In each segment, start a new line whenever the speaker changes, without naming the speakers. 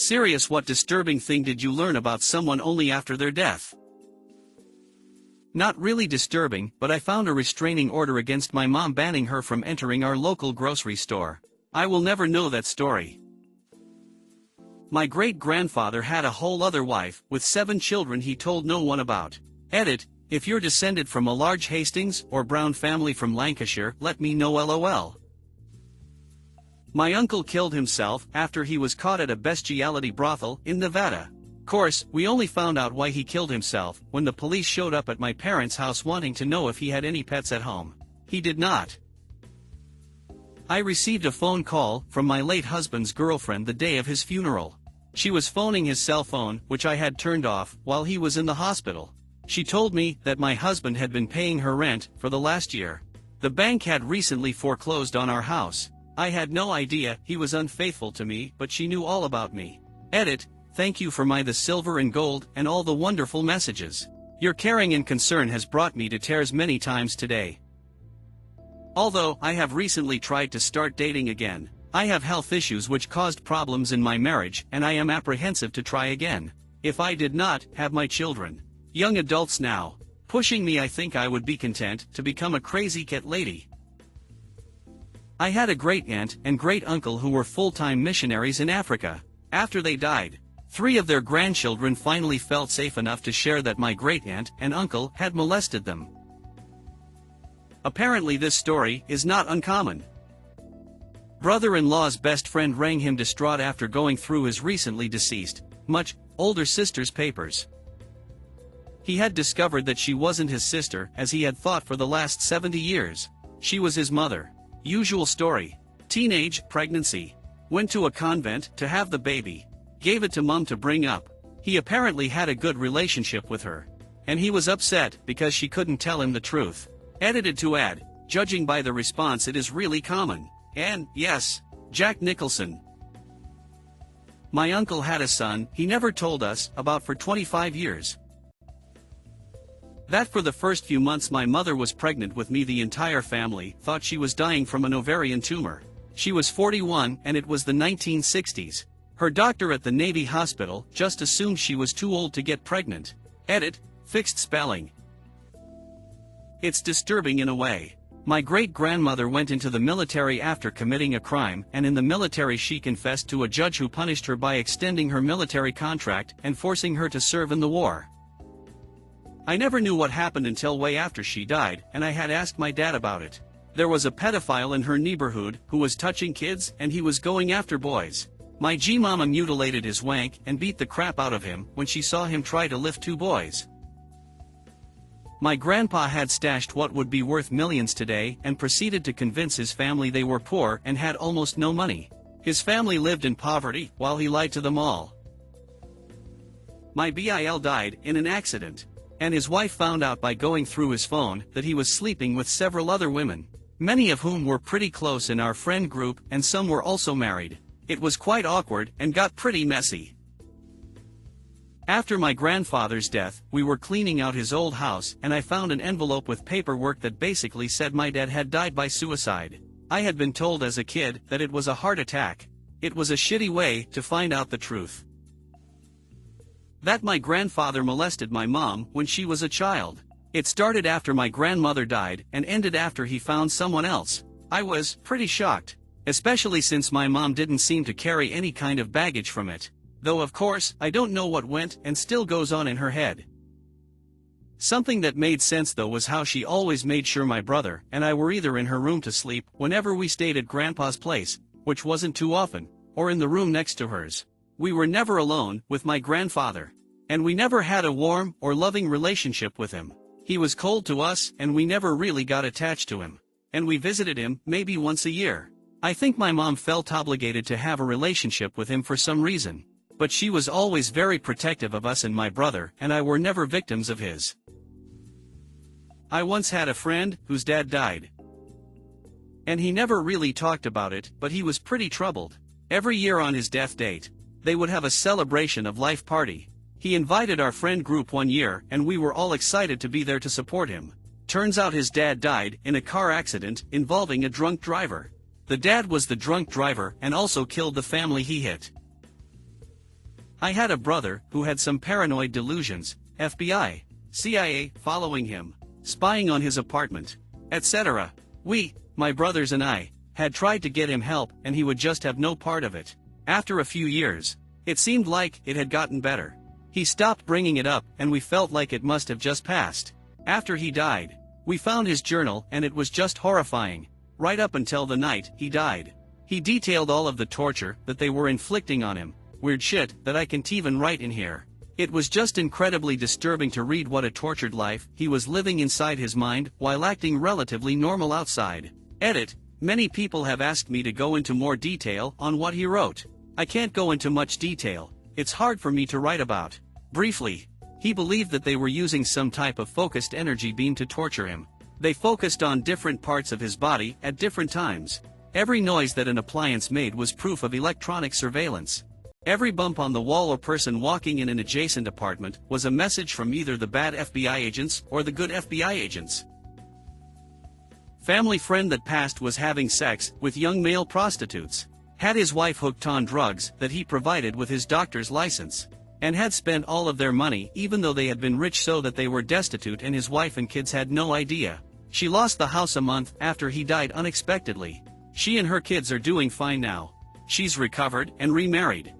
Serious, what disturbing thing did you learn about someone only after their death? Not really disturbing, but I found a restraining order against my mom banning her from entering our local grocery store. I will never know that story. My great-grandfather had a whole other wife, with 7 children he told no one about. Edit, if you're descended from a large Hastings or Brown family from Lancashire, let me know lol. My uncle killed himself after he was caught at a bestiality brothel in Nevada. Course, we only found out why he killed himself when the police showed up at my parents' house wanting to know if he had any pets at home. He did not. I received a phone call from my late husband's girlfriend the day of his funeral. She was phoning his cell phone, which I had turned off while he was in the hospital. She told me that my husband had been paying her rent for the last year. The bank had recently foreclosed on our house. I had no idea he was unfaithful to me, but she knew all about me. Edit, thank you for the silver and gold and all the wonderful messages. Your caring and concern has brought me to tears many times today. Although I have recently tried to start dating again, I have health issues which caused problems in my marriage, and I am apprehensive to try again. If I did not have my children, young adults now, pushing me, I think I would be content to become a crazy cat lady. I had a great-aunt and great-uncle who were full-time missionaries in Africa. After they died, 3 of their grandchildren finally felt safe enough to share that my great-aunt and uncle had molested them. Apparently this story is not uncommon. Brother-in-law's best friend rang him distraught after going through his recently deceased, much older sister's papers. He had discovered that she wasn't his sister as he had thought for the last 70 years. She was his mother. Usual story. Teenage pregnancy. Went to a convent to have the baby. Gave it to mom to bring up. He apparently had a good relationship with her. And he was upset because she couldn't tell him the truth. Edited to add, judging by the response, it is really common. And, yes, Jack Nicholson. My uncle had a son he never told us about for 25 years. That for the first few months my mother was pregnant with me, the entire family thought she was dying from an ovarian tumor. She was 41 and it was the 1960s. Her doctor at the Navy hospital just assumed she was too old to get pregnant. Edit, fixed spelling. It's disturbing in a way. My great-grandmother went into the military after committing a crime, and in the military she confessed to a judge who punished her by extending her military contract and forcing her to serve in the war. I never knew what happened until way after she died, and I had asked my dad about it. There was a pedophile in her neighborhood who was touching kids, and he was going after boys. My G-mama mutilated his wank and beat the crap out of him when she saw him try to lift 2 boys. My grandpa had stashed what would be worth millions today and proceeded to convince his family they were poor and had almost no money. His family lived in poverty while he lied to them all. My BIL died in an accident, and his wife found out by going through his phone that he was sleeping with several other women, many of whom were pretty close in our friend group, and some were also married. It was quite awkward and got pretty messy. After my grandfather's death, we were cleaning out his old house and I found an envelope with paperwork that basically said my dad had died by suicide. I had been told as a kid that it was a heart attack. It was a shitty way to find out the truth. That my grandfather molested my mom when she was a child. It started after my grandmother died and ended after he found someone else. I was pretty shocked, especially since my mom didn't seem to carry any kind of baggage from it. Though of course, I don't know what went and still goes on in her head. Something that made sense though was how she always made sure my brother and I were either in her room to sleep whenever we stayed at Grandpa's place, which wasn't too often, or in the room next to hers. We were never alone with my grandfather. And we never had a warm or loving relationship with him. He was cold to us and we never really got attached to him. And we visited him maybe once a year. I think my mom felt obligated to have a relationship with him for some reason. But she was always very protective of us, and my brother and I were never victims of his. I once had a friend whose dad died. And he never really talked about it, but he was pretty troubled. Every year on his death date, they would have a celebration of life party. He invited our friend group one year and we were all excited to be there to support him. Turns out his dad died in a car accident involving a drunk driver. The dad was the drunk driver and also killed the family he hit. I had a brother who had some paranoid delusions, FBI, CIA, following him, spying on his apartment, etc. We, my brothers and I, had tried to get him help and he would just have no part of it. After a few years, it seemed like it had gotten better. He stopped bringing it up and we felt like it must have just passed. After he died, we found his journal and it was just horrifying, right up until the night he died. He detailed all of the torture that they were inflicting on him, weird shit that I can't even write in here. It was just incredibly disturbing to read what a tortured life he was living inside his mind while acting relatively normal outside. Edit. Many people have asked me to go into more detail on what he wrote. I can't go into much detail, it's hard for me to write about. Briefly, he believed that they were using some type of focused energy beam to torture him. They focused on different parts of his body at different times. Every noise that an appliance made was proof of electronic surveillance. Every bump on the wall or person walking in an adjacent apartment was a message from either the bad FBI agents or the good FBI agents. Family friend that passed was having sex with young male prostitutes. Had his wife hooked on drugs that he provided with his doctor's license. And had spent all of their money even though they had been rich so that they were destitute and his wife and kids had no idea. She lost the house a month after he died unexpectedly. She and her kids are doing fine now. She's recovered and remarried.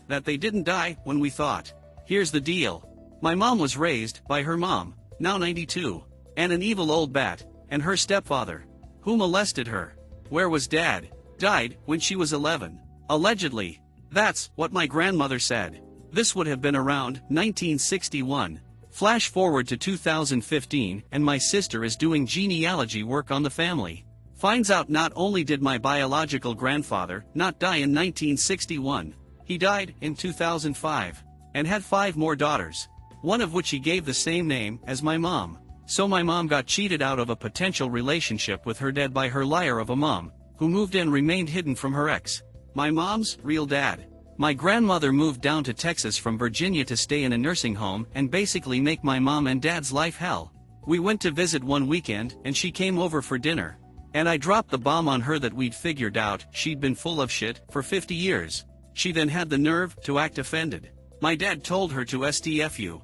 That they didn't die when we thought. Here's the deal. My mom was raised by her mom, now 92, and an evil old bat, and her stepfather, who molested her. Where was dad? Died when she was 11. Allegedly. That's what my grandmother said. This would have been around 1961. Flash forward to 2015 and my sister is doing genealogy work on the family. Finds out not only did my biological grandfather not die in 1961, he died in 2005, and had 5 more daughters, one of which he gave the same name as my mom. So my mom got cheated out of a potential relationship with her dad by her liar of a mom, who moved and remained hidden from her ex. My mom's real dad. My grandmother moved down to Texas from Virginia to stay in a nursing home and basically make my mom and dad's life hell. We went to visit one weekend and she came over for dinner. And I dropped the bomb on her that we'd figured out she'd been full of shit for 50 years. She then had the nerve to act offended. My dad told her to STFU.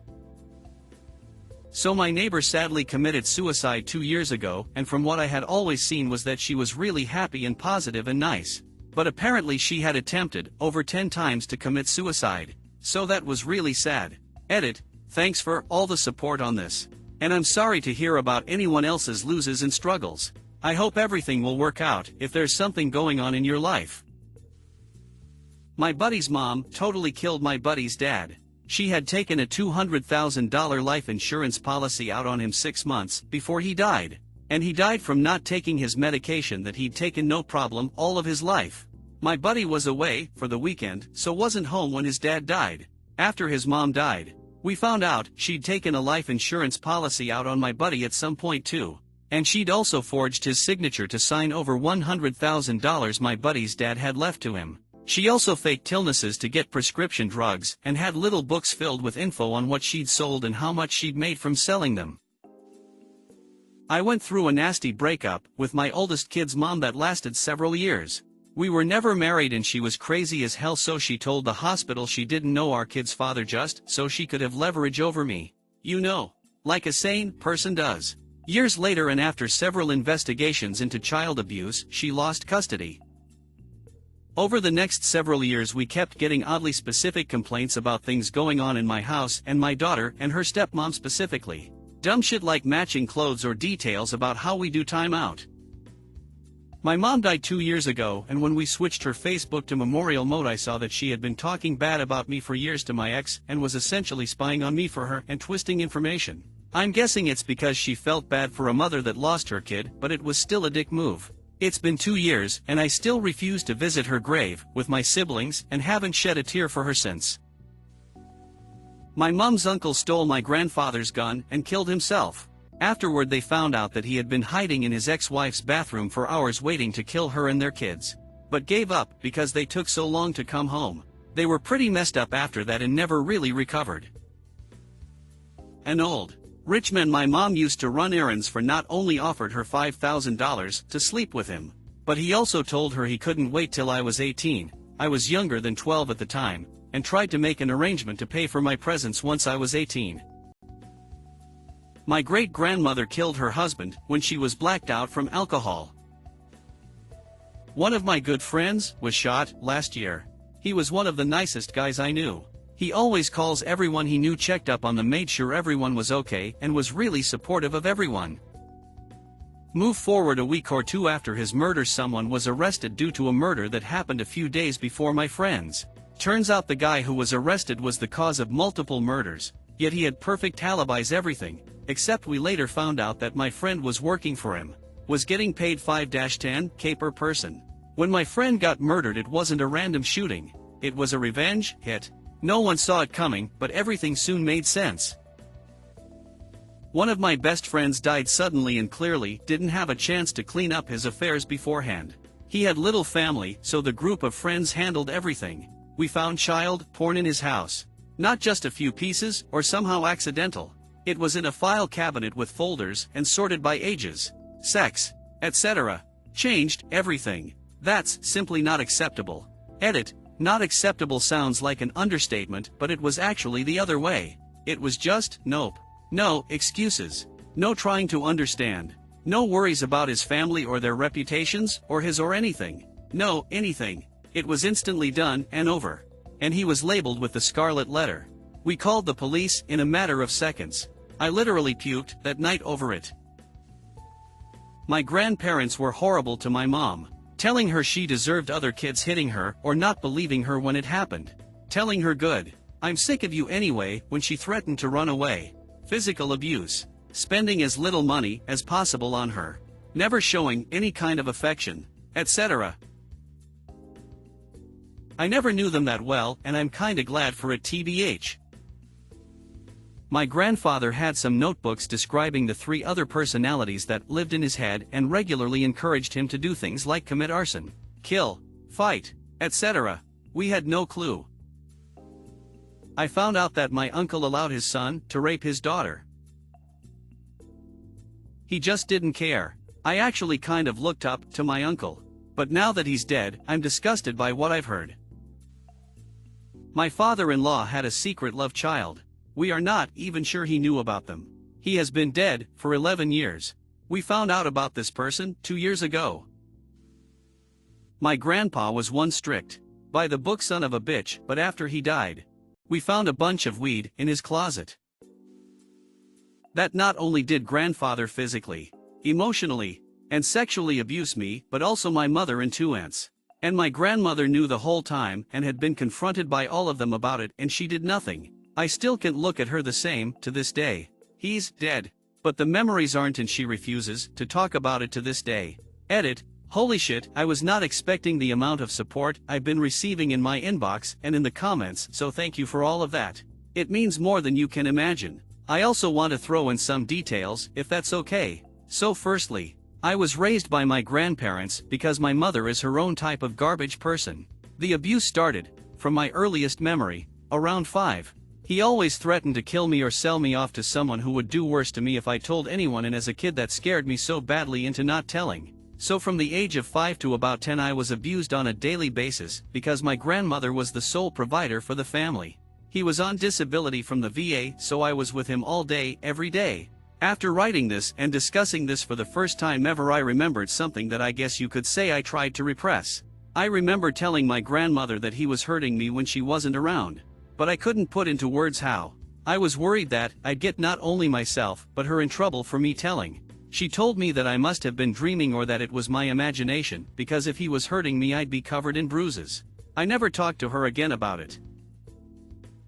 So my neighbor sadly committed suicide 2 years ago, and from what I had always seen was that she was really happy and positive and nice. But apparently she had attempted over 10 times to commit suicide. So that was really sad. Edit. Thanks for all the support on this. And I'm sorry to hear about anyone else's losses and struggles. I hope everything will work out if there's something going on in your life. My buddy's mom totally killed my buddy's dad. She had taken a $200,000 life insurance policy out on him 6 months before he died. And he died from not taking his medication that he'd taken no problem all of his life. My buddy was away for the weekend, so wasn't home when his dad died. After his mom died, we found out she'd taken a life insurance policy out on my buddy at some point too. And she'd also forged his signature to sign over $100,000 my buddy's dad had left to him. She also faked illnesses to get prescription drugs and had little books filled with info on what she'd sold and how much she'd made from selling them. I went through a nasty breakup with my oldest kid's mom that lasted several years. We were never married and she was crazy as hell, so she told the hospital she didn't know our kid's father just so she could have leverage over me. You know, like a sane person does. Years later and after several investigations into child abuse, she lost custody. Over the next several years we kept getting oddly specific complaints about things going on in my house and my daughter and her stepmom specifically. Dumb shit like matching clothes or details about how we do time out. My mom died 2 years ago, and when we switched her Facebook to memorial mode I saw that she had been talking bad about me for years to my ex and was essentially spying on me for her and twisting information. I'm guessing it's because she felt bad for a mother that lost her kid, but it was still a dick move. It's been 2 years and I still refuse to visit her grave with my siblings and haven't shed a tear for her since. My mom's uncle stole my grandfather's gun and killed himself. Afterward they found out that he had been hiding in his ex-wife's bathroom for hours waiting to kill her and their kids. But gave up because they took so long to come home. They were pretty messed up after that and never really recovered. An old rich man my mom used to run errands for not only offered her $5,000 to sleep with him, but he also told her he couldn't wait till I was 18, I was younger than 12 at the time, and tried to make an arrangement to pay for my presents once I was 18. My great-grandmother killed her husband when she was blacked out from alcohol. One of my good friends was shot last year. He was one of the nicest guys I knew. He always calls everyone he knew, checked up on them, made sure everyone was okay, and was really supportive of everyone. Move forward a week or two after his murder, someone was arrested due to a murder that happened a few days before my friend's. Turns out the guy who was arrested was the cause of multiple murders, yet he had perfect alibis, everything, except we later found out that my friend was working for him, was getting paid 5-10K per person. When my friend got murdered, it wasn't a random shooting, it was a revenge hit. No one saw it coming, but everything soon made sense. One of my best friends died suddenly and clearly didn't have a chance to clean up his affairs beforehand. He had little family, so the group of friends handled everything. We found child porn in his house. Not just a few pieces, or somehow accidental. It was in a file cabinet with folders and sorted by ages, sex, etc. Changed everything. That's simply not acceptable. Edit. Not acceptable sounds like an understatement, but it was actually the other way. It was just, nope. No excuses. No trying to understand. No worries about his family or their reputations, or his or anything. No, anything. It was instantly done and over. And he was labeled with the scarlet letter. We called the police in a matter of seconds. I literally puked that night over it. My grandparents were horrible to my mom. Telling her she deserved other kids hitting her or not believing her when it happened. Telling her good. I'm sick of you anyway when she threatened to run away. Physical abuse. Spending as little money as possible on her. Never showing any kind of affection, etc. I never knew them that well, and I'm kinda glad for it, tbh. My grandfather had some notebooks describing the 3 other personalities that lived in his head and regularly encouraged him to do things like commit arson, kill, fight, etc. We had no clue. I found out that my uncle allowed his son to rape his daughter. He just didn't care. I actually kind of looked up to my uncle. But now that he's dead, I'm disgusted by what I've heard. My father-in-law had a secret love child. We are not even sure he knew about them. He has been dead for 11 years. We found out about this person 2 years ago. My grandpa was one strict, by the book son of a bitch, but after he died, we found a bunch of weed in his closet. That not only did grandfather physically, emotionally, and sexually abuse me, but also my mother and 2 aunts. And my grandmother knew the whole time and had been confronted by all of them about it, and she did nothing. I still can't look at her the same to this day. He's dead. But the memories aren't, and she refuses to talk about it to this day. Edit. Holy shit, I was not expecting the amount of support I've been receiving in my inbox and in the comments, so thank you for all of that. It means more than you can imagine. I also want to throw in some details, if that's okay. So firstly, I was raised by my grandparents because my mother is her own type of garbage person. The abuse started, from my earliest memory, around 5. He always threatened to kill me or sell me off to someone who would do worse to me if I told anyone, and as a kid that scared me so badly into not telling. So from the age of 5 to about 10 I was abused on a daily basis because my grandmother was the sole provider for the family. He was on disability from the VA, so I was with him all day, every day. After writing this and discussing this for the first time ever, I remembered something that I guess you could say I tried to repress. I remember telling my grandmother that he was hurting me when she wasn't around. But I couldn't put into words how. I was worried that I'd get not only myself but her in trouble for me telling. She told me that I must have been dreaming or that it was my imagination, because if he was hurting me I'd be covered in bruises. I never talked to her again about it.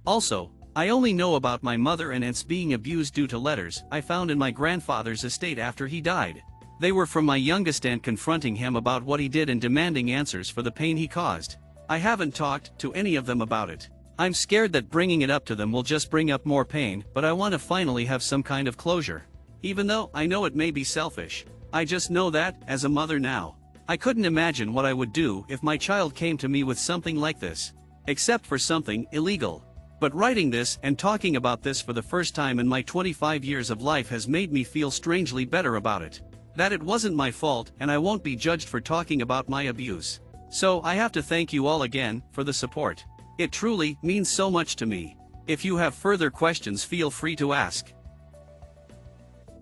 Also, I only know about my mother and aunts being abused due to letters I found in my grandfather's estate after he died. They were from my youngest aunt confronting him about what he did and demanding answers for the pain he caused. I haven't talked to any of them about it. I'm scared that bringing it up to them will just bring up more pain, but I want to finally have some kind of closure. Even though I know it may be selfish, I just know that, as a mother now, I couldn't imagine what I would do if my child came to me with something like this. Except for something illegal. But writing this and talking about this for the first time in my 25 years of life has made me feel strangely better about it. That it wasn't my fault and I won't be judged for talking about my abuse. So I have to thank you all again for the support. It truly means so much to me. If you have further questions, feel free to ask.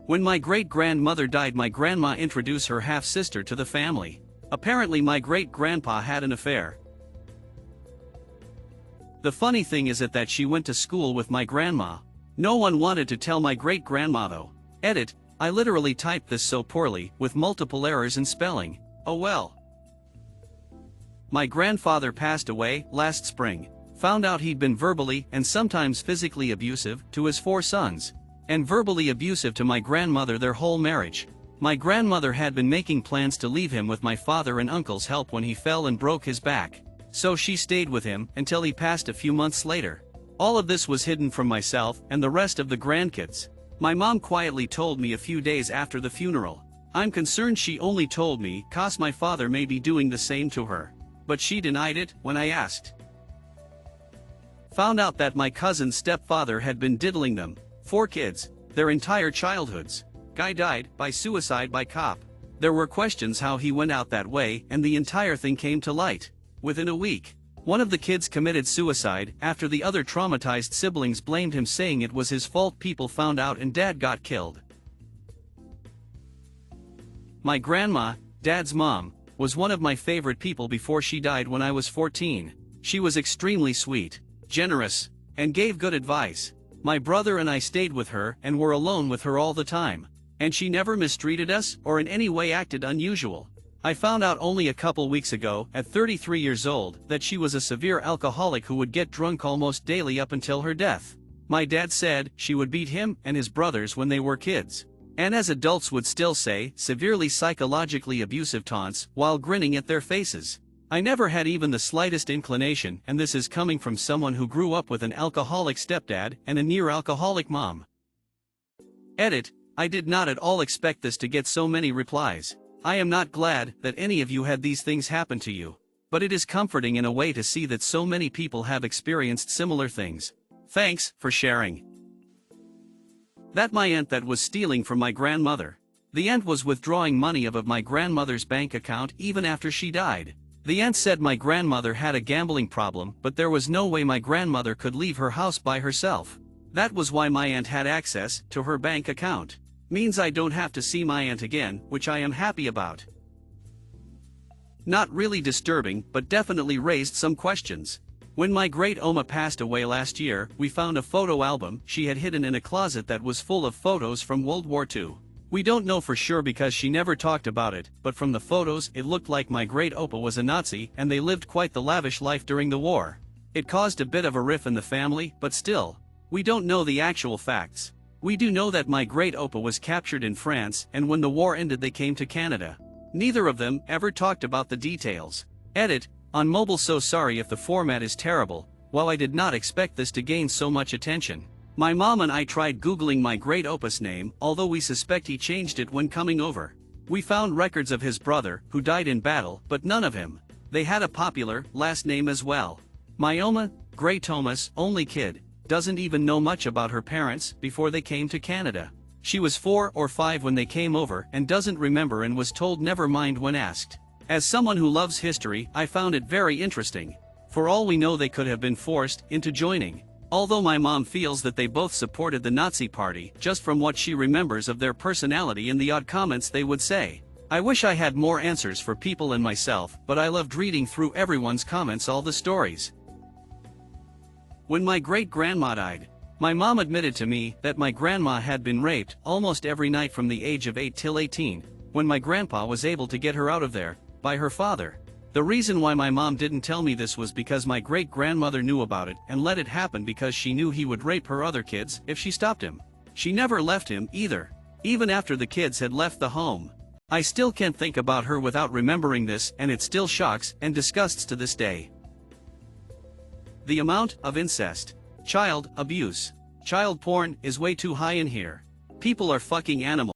When my great-grandmother died, my grandma introduced her half-sister to the family. Apparently my great-grandpa had an affair. The funny thing is that she went to school with my grandma. No one wanted to tell my great-grandma though. Edit, I literally typed this so poorly, with multiple errors in spelling. Oh well. My grandfather passed away last spring. Found out he'd been verbally and sometimes physically abusive to his 4 sons. And verbally abusive to my grandmother their whole marriage. My grandmother had been making plans to leave him with my father and uncle's help when he fell and broke his back. So she stayed with him until he passed a few months later. All of this was hidden from myself and the rest of the grandkids. My mom quietly told me a few days after the funeral. I'm concerned she only told me 'cause my father may be doing the same to her. But she denied it when I asked. Found out that my cousin's stepfather had been diddling them, 4 kids, their entire childhoods. Guy died by suicide by cop. There were questions how he went out that way, and the entire thing came to light. Within a week, one of the kids committed suicide after the other traumatized siblings blamed him, saying it was his fault. People found out and dad got killed. My grandma, dad's mom, was one of my favorite people before she died when I was 14. She was extremely sweet, generous, and gave good advice. My brother and I stayed with her and were alone with her all the time. And she never mistreated us or in any way acted unusual. I found out only a couple weeks ago, at 33 years old, that she was a severe alcoholic who would get drunk almost daily up until her death. My dad said she would beat him and his brothers when they were kids. And as adults would still say severely psychologically abusive taunts while grinning at their faces. I never had even the slightest inclination, and this is coming from someone who grew up with an alcoholic stepdad and a near-alcoholic mom. Edit, I did not at all expect this to get so many replies. I am not glad that any of you had these things happen to you. But it is comforting in a way to see that so many people have experienced similar things. Thanks for sharing. That my aunt that was stealing from my grandmother. The aunt was withdrawing money out of my grandmother's bank account even after she died. The aunt said my grandmother had a gambling problem, but there was no way my grandmother could leave her house by herself. That was why my aunt had access to her bank account. Means I don't have to see my aunt again, which I am happy about. Not really disturbing, but definitely raised some questions. When my great-oma passed away last year, we found a photo album she had hidden in a closet that was full of photos from World War II. We don't know for sure because she never talked about it, but from the photos it looked like my great-opa was a Nazi and they lived quite the lavish life during the war. It caused a bit of a rift in the family, but still, we don't know the actual facts. We do know that my great-opa was captured in France, and when the war ended they came to Canada. Neither of them ever talked about the details. Edit, on mobile. So sorry if the format is terrible, while I did not expect this to gain so much attention. My mom and I tried googling my great-opa's name, although we suspect he changed it when coming over. We found records of his brother, who died in battle, but none of him. They had a popular last name as well. My oma, great-oma's only kid, doesn't even know much about her parents before they came to Canada. She was 4 or 5 when they came over and doesn't remember and was told never mind when asked. As someone who loves history, I found it very interesting. For all we know they could have been forced into joining. Although my mom feels that they both supported the Nazi party just from what she remembers of their personality and the odd comments they would say. I wish I had more answers for people and myself, but I loved reading through everyone's comments, all the stories. When my great-grandma died, my mom admitted to me that my grandma had been raped almost every night from the age of 8 till 18, when my grandpa was able to get her out of there, by her father. The reason why my mom didn't tell me this was because my great-grandmother knew about it and let it happen because she knew he would rape her other kids if she stopped him. She never left him either, even after the kids had left the home. I still can't think about her without remembering this, and it still shocks and disgusts to this day. The amount of incest, child abuse, child porn is way too high in here. People are fucking animals.